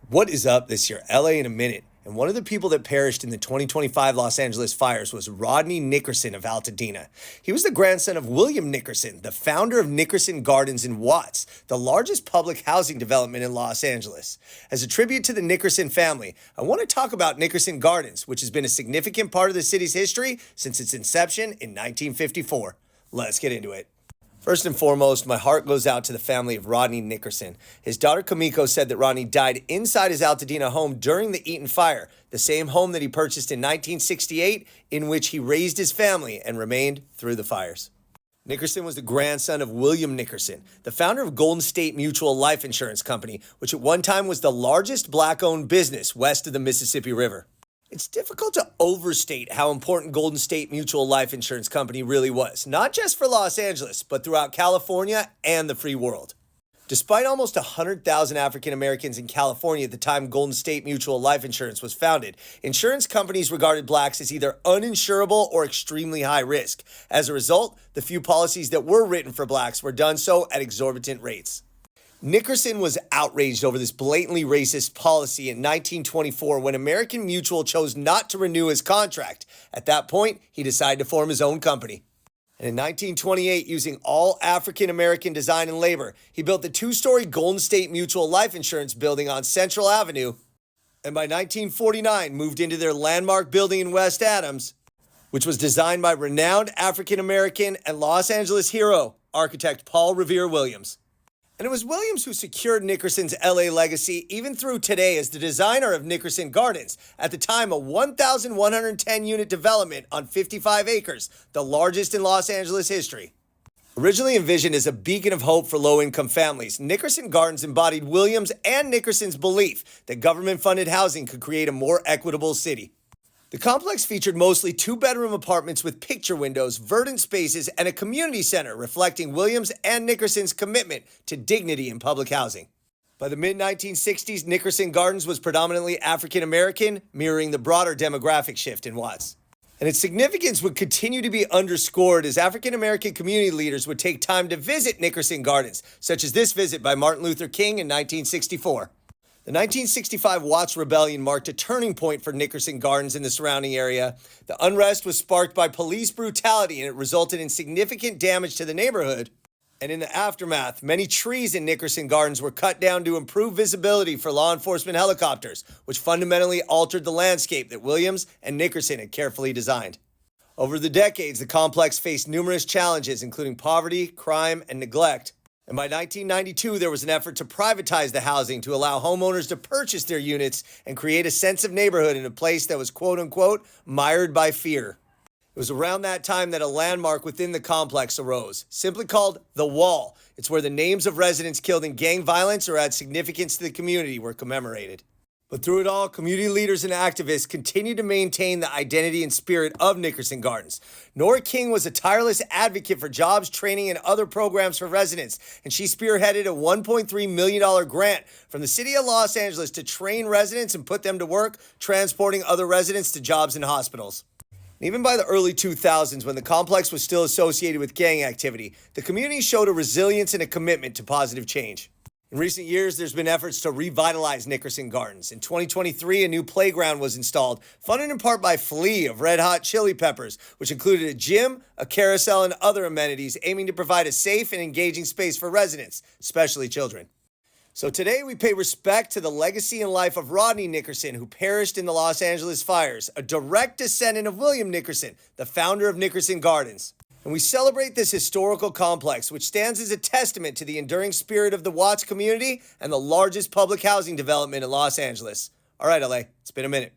What is up? This year, LA in a minute. And one of the people that perished in the 2025 Los Angeles fires was Rodney Nickerson of Altadena. He was the grandson of William Nickerson, the founder of Nickerson Gardens in Watts, the largest public housing development in Los Angeles. As a tribute to the Nickerson family, I want to talk about Nickerson Gardens, which has been a significant part of the city's history since its inception in 1954. Let's get into it. First and foremost, my heart goes out to the family of Rodney Nickerson. His daughter Kamiko said that Rodney died inside his Altadena home during the Eaton fire, the same home that he purchased in 1968, in which he raised his family and remained through the fires. Nickerson was the grandson of William Nickerson, the founder of Golden State Mutual Life Insurance Company, which at one time was the largest black-owned business west of the Mississippi River. It's difficult to overstate how important Golden State Mutual Life Insurance Company really was, not just for Los Angeles, but throughout California and the free world. Despite almost 100,000 African Americans in California at the time Golden State Mutual Life Insurance was founded, insurance companies regarded blacks as either uninsurable or extremely high risk. As a result, the few policies that were written for blacks were done so at exorbitant rates. Nickerson was outraged over this blatantly racist policy in 1924 when American Mutual chose not to renew his contract. At that point, he decided to form his own company. And in 1928, using all African American design and labor, he built the two-story Golden State Mutual Life Insurance building on Central Avenue, and by 1949 moved into their landmark building in West Adams, which was designed by renowned African American and Los Angeles hero, architect Paul Revere Williams. And it was Williams who secured Nickerson's LA legacy even through today as the designer of Nickerson Gardens, at the time a 1,110-unit development on 55 acres, the largest in Los Angeles history. Originally envisioned as a beacon of hope for low-income families, Nickerson Gardens embodied Williams and Nickerson's belief that government-funded housing could create a more equitable city. The complex featured mostly two-bedroom apartments with picture windows, verdant spaces, and a community center reflecting Williams and Nickerson's commitment to dignity in public housing. By the mid-1960s, Nickerson Gardens was predominantly African American, mirroring the broader demographic shift in Watts. And its significance would continue to be underscored as African American community leaders would take time to visit Nickerson Gardens, such as this visit by Martin Luther King in 1964. The 1965 Watts Rebellion marked a turning point for Nickerson Gardens and the surrounding area. The unrest was sparked by police brutality, and it resulted in significant damage to the neighborhood. And in the aftermath, many trees in Nickerson Gardens were cut down to improve visibility for law enforcement helicopters, which fundamentally altered the landscape that Williams and Nickerson had carefully designed. Over the decades, the complex faced numerous challenges, including poverty, crime, and neglect. And by 1992, there was an effort to privatize the housing to allow homeowners to purchase their units and create a sense of neighborhood in a place that was quote-unquote mired by fear. It was around that time that a landmark within the complex arose, simply called The Wall. It's where the names of residents killed in gang violence or had significance to the community were commemorated. But through it all, community leaders and activists continued to maintain the identity and spirit of Nickerson Gardens. Nora King was a tireless advocate for jobs, training, and other programs for residents, and she spearheaded a $1.3 million grant from the city of Los Angeles to train residents and put them to work, transporting other residents to jobs in hospitals. And even by the early 2000s, when the complex was still associated with gang activity, the community showed a resilience and a commitment to positive change. In recent years, there's been efforts to revitalize Nickerson Gardens. In 2023, a new playground was installed, funded in part by Flea of Red Hot Chili Peppers, which included a gym, a carousel, and other amenities aiming to provide a safe and engaging space for residents, especially children. So today, we pay respect to the legacy and life of Rodney Nickerson, who perished in the Los Angeles fires, a direct descendant of William Nickerson, the founder of Nickerson Gardens. And we celebrate this historical complex, which stands as a testament to the enduring spirit of the Watts community and the largest public housing development in Los Angeles. All right, LA, it's been a minute.